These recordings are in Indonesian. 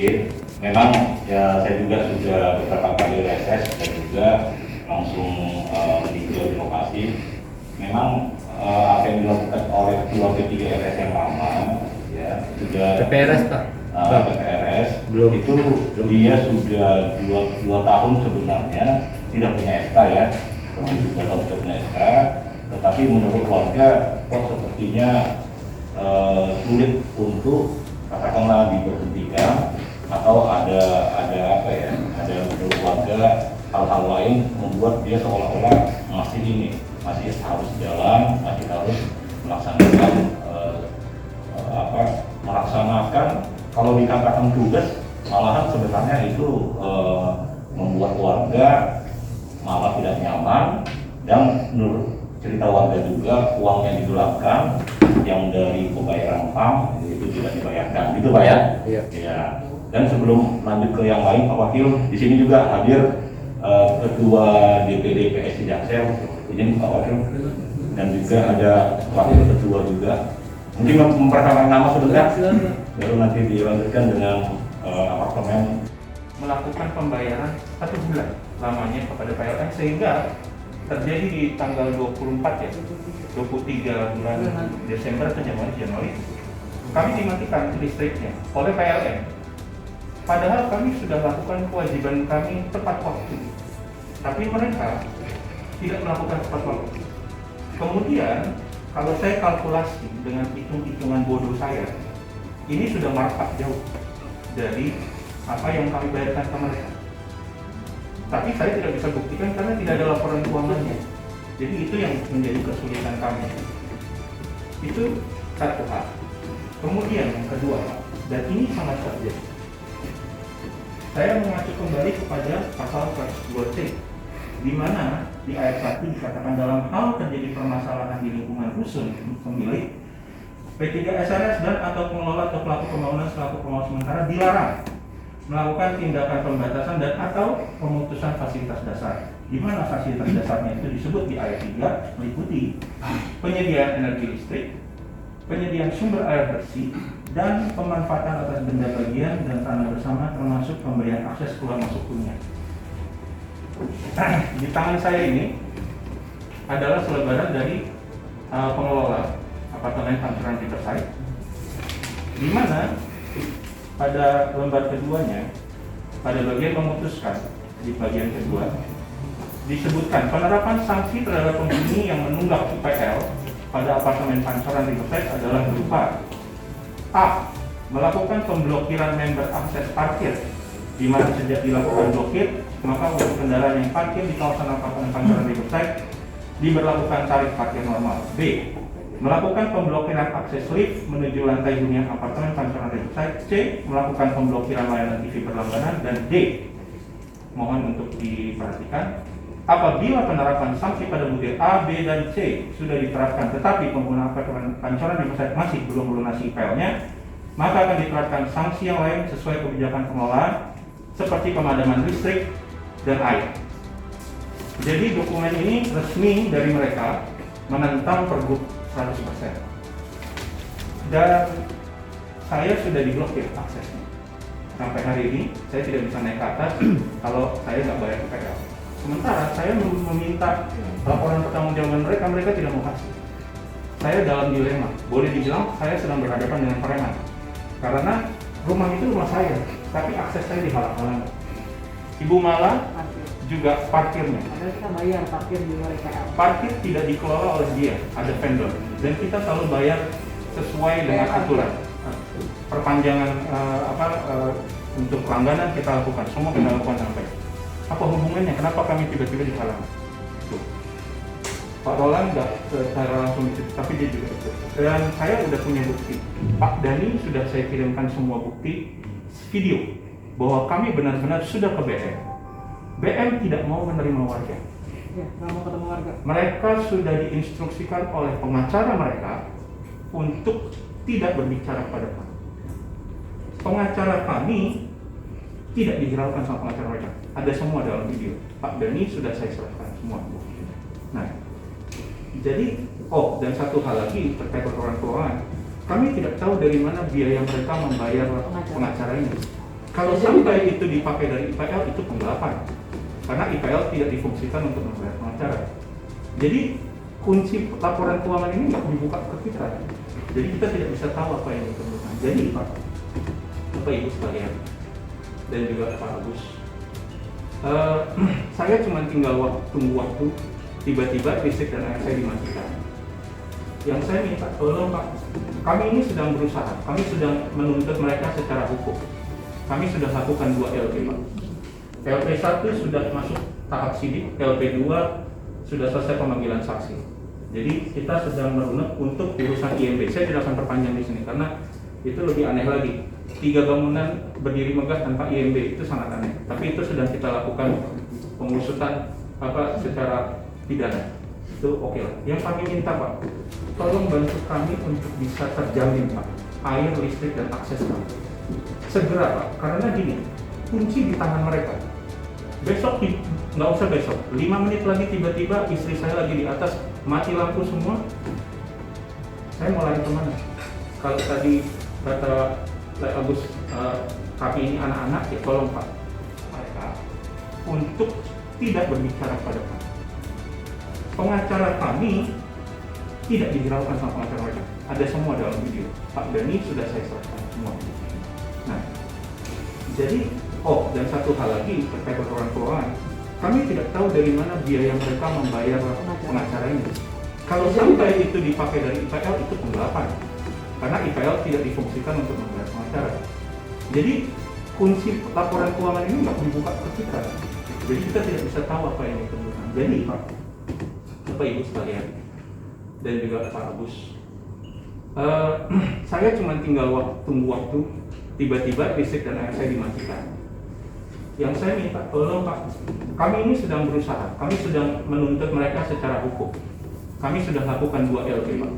izin. Memang ya saya juga sudah beberapa kali reses dan juga langsung meninjau di lokasi. Memang apa yang dilakukan oleh keluarga 3RS yang lama ya sudah PPRS Pak. PPRS belum itu dia sudah dua tahun sebenarnya tidak punya SK ya, sudah tahun tidak punya SK, tetapi menurut warga kok sepertinya sulit untuk katakanlah diberhentikan atau ada apa ya, ada menurut warga hal-hal lain membuat dia seolah-olah masih harus jalan, masih harus melaksanakan kalau dikatakan tugas, malahan sebenarnya itu membuat warga malah tidak nyaman. Dan menurut cerita warga juga uang yang digelapkan yang dari pembayaran PAM itu tidak dibayarkan, gitu Pak ya? Iya. Ya. Dan sebelum lanjut ke yang lain, Pak Wakil di sini juga hadir Ketua DPD PSI Jaksel, izin Pak Wakil, dan juga ada Wakil Ketua juga. Mungkin memperkenalkan nama sebentar, baru nanti dilanjutkan dengan apartemen. Melakukan pembayaran 1 bulan lamanya kepada PLN sehingga terjadi di tanggal 24 ya, 23 bulan Desember atau Januari kami dimatikan listriknya oleh PLN. Padahal kami sudah lakukan kewajiban kami tepat waktu, tapi mereka tidak melakukan tepat waktu. Kemudian kalau saya kalkulasi dengan hitung-hitungan bodoh saya, ini sudah markup jauh dari apa yang kami bayarkan ke mereka. Tapi saya tidak bisa buktikan karena tidak ada laporan keuangannya. Jadi itu yang menjadi kesulitan kami. Itu satu hal. Kemudian yang kedua, dan ini sangat urgent. Saya mengacu kembali kepada pasal 102C, di mana di ayat 1 dikatakan dalam hal terjadi permasalahan di lingkungan rusun pemilik, P3SRS dan atau pengelola atau pelaku pembangunan selaku pengelola sementara dilarang melakukan tindakan pembatasan dan atau pemutusan fasilitas dasar. Di mana fasilitas dasarnya itu disebut di ayat 3 meliputi penyediaan energi listrik, penyediaan sumber air bersih, dan pemanfaatan atas benda bagian dan tanah bersama termasuk pemberian akses keluar masuk hunian. Di tangan saya ini adalah selebaran dari pengelola apartemen Pancoran Riverside, di mana pada lembar keduanya, pada bagian memutuskan di bagian kedua disebutkan penerapan sanksi terhadap penghuni yang menunggak UPL pada apartemen Pancoran Riverside adalah berupa A. Melakukan pemblokiran member akses parkir, di mana sejak dilakukan blokir maka untuk kendaraan yang parkir di kawasan apartemen Pancoran Riverside diberlakukan tarif parkir normal. B. Melakukan pemblokiran akses lift menuju lantai hunian apartemen Pancoran Riverside. C. Melakukan pemblokiran layanan TV berlangganan. Dan D. Mohon untuk diperhatikan, apabila penerapan sanksi pada butir A, B, dan C sudah diterapkan tetapi pengguna apartemen Pancoran Riverside masih belum melunasi IPL-nya, maka akan diterapkan sanksi yang lain sesuai kebijakan pengelolaan seperti pemadaman listrik dan air. Jadi dokumen ini resmi dari mereka menentang Pergub 100%. Dan saya sudah diblokir aksesnya. Sampai hari ini saya tidak bisa naik ke atas kalau saya nggak bayar UPL. Sementara saya meminta laporan pertanggungjawaban mereka tidak mau kasih. Saya dalam dilema. Boleh dibilang saya sedang berhadapan dengan preman. Karena rumah itu rumah saya, tapi akses saya dihalang-halangi. Ibu Mala juga parkirnya. Padahal kita bayar parkir di luar IPL. Parkir tidak dikelola oleh dia, ada vendor. Dan kita selalu bayar sesuai dengan aturan. Perpanjangan untuk langganan kita lakukan, semua kita lakukan sampai. Apa hubungannya? Kenapa kami tiba-tiba dihalang? Pak Roland nggak secara langsung itu, tapi dia juga itu. Dan saya udah punya bukti. Pak Dhani sudah saya kirimkan semua bukti video bahwa kami benar-benar sudah ke BM. BM tidak mau menerima warga. Ya, nggak mau ketemu warga. Mereka sudah diinstruksikan oleh pengacara mereka untuk tidak berbicara pada kami. Pengacara kami tidak dihiraukan sama pengacara mereka. Ada semua dalam video. Pak Dhani sudah saya serahkan semua. Nah, jadi, dan satu hal lagi terkait laporan keuangan. Kami tidak tahu dari mana biaya mereka membayar pengacara ini. Kalau sampai itu dipakai dari IPL itu penggelapan, karena IPL tidak difungsikan untuk membayar pengacara. Jadi kunci laporan keuangan ini nggak dibuka ke kita, jadi kita tidak bisa tahu apa yang diperlukan. Jadi Pak, Bapak Ibu sekalian, dan juga Pak Agus, saya cuma tinggal tunggu waktu, tiba-tiba listrik dan air saya dimatikan. Yang saya minta tolong Pak, kami ini sedang berusaha, kami sedang menuntut mereka secara hukum. Kami sudah lakukan 2 LP Pak. LP 1 sudah masuk tahap sidik, LP 2 sudah selesai pemanggilan saksi. Jadi kita sedang merunut untuk urusan IMB. Saya tidak akan perpanjang di sini karena itu lebih aneh lagi. 3 bangunan berdiri megah tanpa IMB itu sangat aneh. Tapi itu sedang kita lakukan pengusutan secara pidana. Itu oke lah. Yang kami minta Pak, tolong bantu kami untuk bisa terjamin Pak air, listrik dan akses kami. Segera Pak, karena gini, kunci di tangan mereka. Besok, nggak usah besok, 5 menit lagi tiba-tiba istri saya lagi di atas, mati lampu semua. Saya mau lari kemana? Kalau tadi kata Agus, kami ini anak-anak, ya tolong Pak, mereka untuk tidak berbicara pada kami. Pengacara kami tidak dihiraukan sama pengacara mereka. Ada semua dalam video. Pak Dhani sudah saya serahkan semua. Nah, jadi, dan satu hal lagi terkait laporan keuangan, kami tidak tahu dari mana biaya mereka membayar pengacara ini. Kalau sampai itu dipakai dari IPL itu penggelapan, karena IPL tidak difungsikan untuk membayar pengacara. Jadi kunci laporan keuangan ini nggak dibuka ke kita, jadi kita tidak bisa tahu apa yang diperlukan. Jadi Pak, Bapak Ibu sekalian, dan juga Pak Agus, saya cuma tinggal tunggu waktu, tiba-tiba listrik dan air saya dimatikan. Yang saya minta tolong Pak, kami ini sedang berusaha, kami sedang menuntut mereka secara hukum. Kami sudah lakukan 2 LP Pak.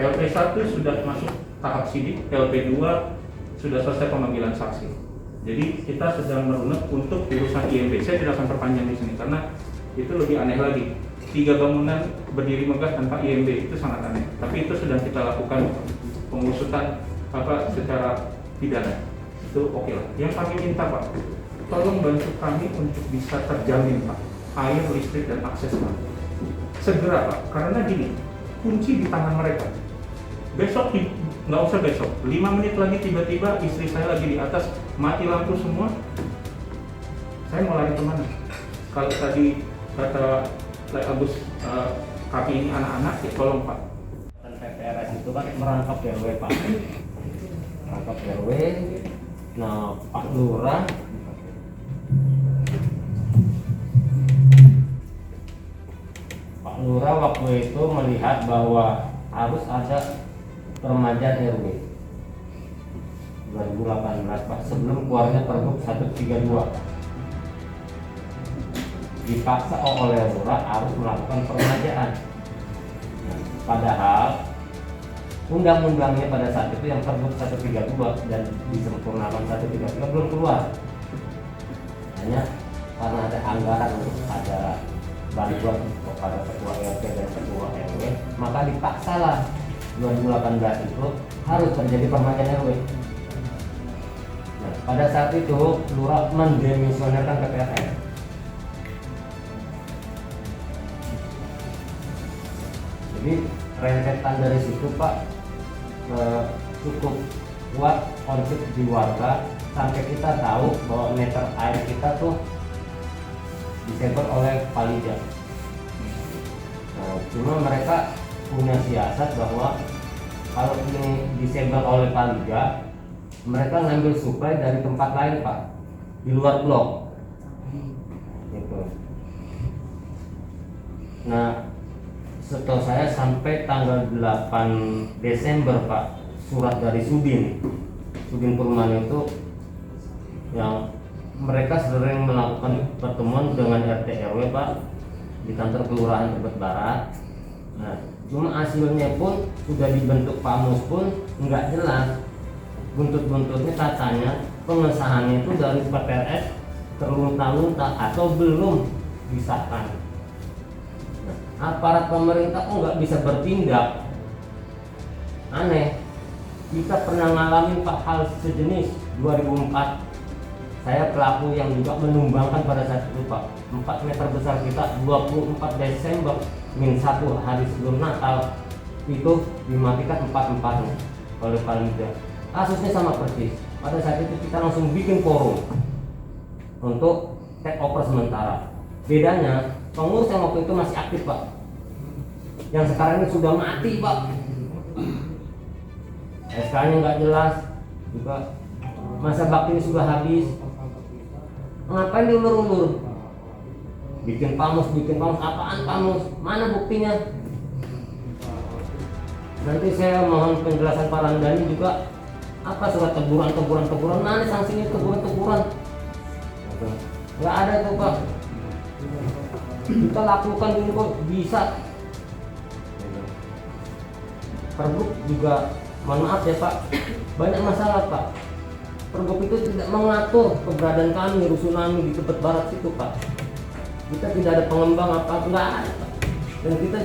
LP 1 sudah masuk tahap sidik, LP 2 sudah selesai pemanggilan saksi. Jadi kita sedang merunut untuk urusan IMB. Saya tidak akan perpanjang di sini karena itu lebih aneh lagi. 3 bangunan berdiri megah tanpa IMB itu sangat aneh. Tapi itu sedang kita lakukan pengusutan secara pidana. Itu oke lah. Yang kami minta Pak, tolong bantu kami untuk bisa terjamin Pak air, listrik dan akses kami. Segera Pak, karena gini, kunci di tangan mereka. Besok, nggak usah besok, 5 menit lagi tiba-tiba istri saya lagi di atas, mati lampu semua. Saya mau lari kemana? Kalau tadi kata Agus, kami ini anak-anak, ya tolong Pak. PPRS itu kan merangkap RW Pak, merangkap RW. Nah Pak Lurah waktu itu melihat bahwa harus ada permajaan RW 2018 Pak, sebelum keluarnya Pergub 132. Dipaksa oleh Lurah harus melakukan permajaan. Padahal undang-undangnya pada saat itu yang Pergub 132 dan disempurnakan 133 belum keluar. Hanya karena ada anggaran untuk ada bantuan kepada ketua RT dan ketua RW, maka dipaksalah 2018 itu harus terjadi permajaan RW. Nah, pada saat itu Lurah mendemisionerkan PPRS. Jadi rentetan dari situ Pak cukup kuat konflik di warga sampai kita tahu bahwa meter air kita tuh disegel oleh Palija. Nah, cuma mereka punya siasat bahwa kalau ini disegel oleh Palija, mereka ngambil suplai dari tempat lain Pak, di luar blok. Gitu. Nah, setahu saya sampai tanggal 8 Desember Pak, surat dari Sudin Perumahan itu yang mereka sering melakukan pertemuan dengan RT RW Pak di kantor kelurahan Tebet Barat. Nah, cuma hasilnya pun sudah dibentuk PAMUS pun nggak jelas. Buntut-buntutnya katanya pengesahannya itu dari PPRS terlunta-lunta atau belum disahkan. Nah, aparat pemerintah kok nggak bisa bertindak? Aneh. Kita pernah ngalamin Pak hal sejenis 2004 saya pelaku yang juga menumbangkan pada saat itu Pak. 4 meter besar kita 24 Desember -1 hari sebelum Natal itu dimatikan 4-4-nya oleh Palida. Kasusnya sama persis. Pada saat itu kita langsung bikin forum untuk take over sementara. Bedanya pengurus yang waktu itu masih aktif Pak, yang sekarang ini sudah mati Pak. SK-nya nggak jelas, juga masa bakti ini sudah habis. Ngapain diulur-ulur? Bikin pamus, apaan pamus? Mana buktinya? Nanti saya mohon penjelasan Pak Ramdhani juga, apa surat teguran, mana sanksinya teguran? Nggak ada tuh Pak. Kita lakukan dulu kok bisa. Pergub juga, mohon maaf ya Pak, banyak masalah Pak. Pergub itu tidak mengatur keberadaan kami Rusunami di Tebet Barat situ Pak. Kita tidak ada pengembang apa, nggak ada Pak. Dan kita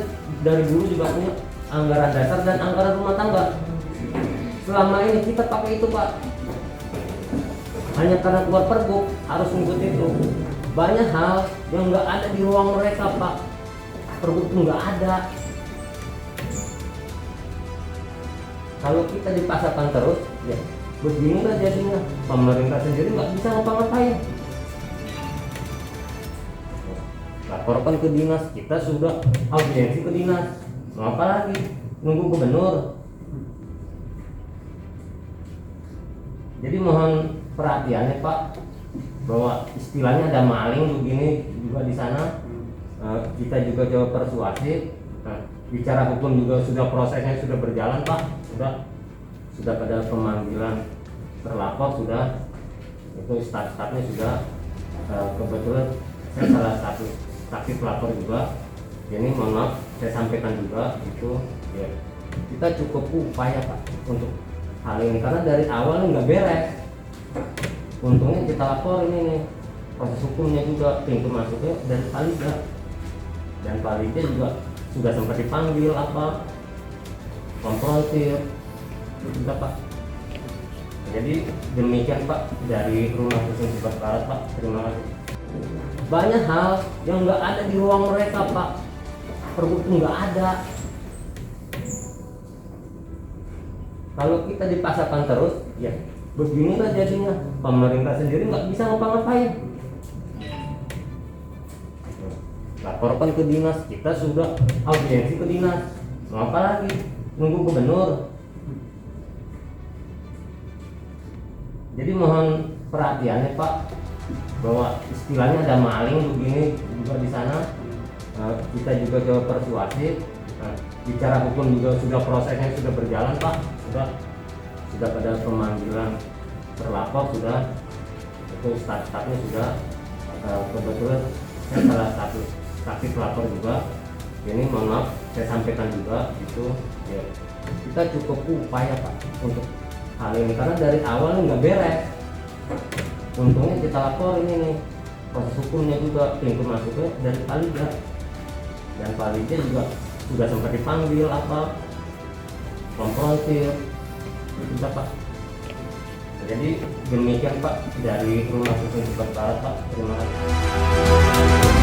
dari dulu juga punya anggaran dasar dan anggaran rumah tangga. Selama ini kita pakai itu Pak. Hanya karena keluar pergub harus ngikut itu. Banyak hal yang nggak ada di ruang mereka Pak. Pergub itu nggak ada. Kalau kita dipaksakan terus, ya beginilah jadinya. Pemerintah sendiri nggak bisa ngapa-ngapain. Laporkan ke dinas, kita sudah audiensi ke dinas. Mau apa lagi? Nunggu gubernur. Jadi mohon perhatiannya Pak, bahwa istilahnya ada maling begini juga di sana. Kita juga coba persuasif. Bicara hukum juga sudah, prosesnya sudah berjalan Pak. Sudah pada pemanggilan terlapor, sudah itu start-startnya sudah. Kebetulan saya salah satu saksi pelapor juga. Ini mohon maaf saya sampaikan juga itu ya, kita cukup upaya Pak untuk hal ini karena dari awal nggak beres. Untungnya kita lapor ini nih, proses hukumnya juga pintu masuknya dari Palida, dan Palida juga sudah sempat dipanggil apa konfrontir juga Pak. Jadi demikian Pak dari Rumah Susun Tebet Barat Pak, terima kasih. Banyak hal yang nggak ada di ruang mereka Pak. Pergub itu nggak ada. Kalau kita dipaksakan terus, ya beginilah jadinya. Pemerintah sendiri nggak bisa ngapa-ngapain. Laporkan ke dinas, kita sudah audiensi ke dinas. Mau apa lagi? Nunggu gubernur. Jadi mohon perhatiannya Pak, bahwa istilahnya ada maling begini juga di sana. Kita juga coba persuasif. Bicara hukum juga sudah, prosesnya sudah berjalan Pak. Sudah pada pemanggilan terlapor, sudah itu start-startnya sudah. Kebetulan saya salah satu saksi pelapor juga. Ini mohon maaf saya sampaikan juga itu ya, kita cukup upaya Pak untuk hal ini karena dari awal nggak beres. Untungnya kita lapor ini nih, proses hukumnya juga pintu masuknya dari Palida, dan Palida juga sudah sempat dipanggil apa konfrontir juga Pak. Jadi demikian Pak dari Rumah Susun Tebet Barat Pak, terima kasih.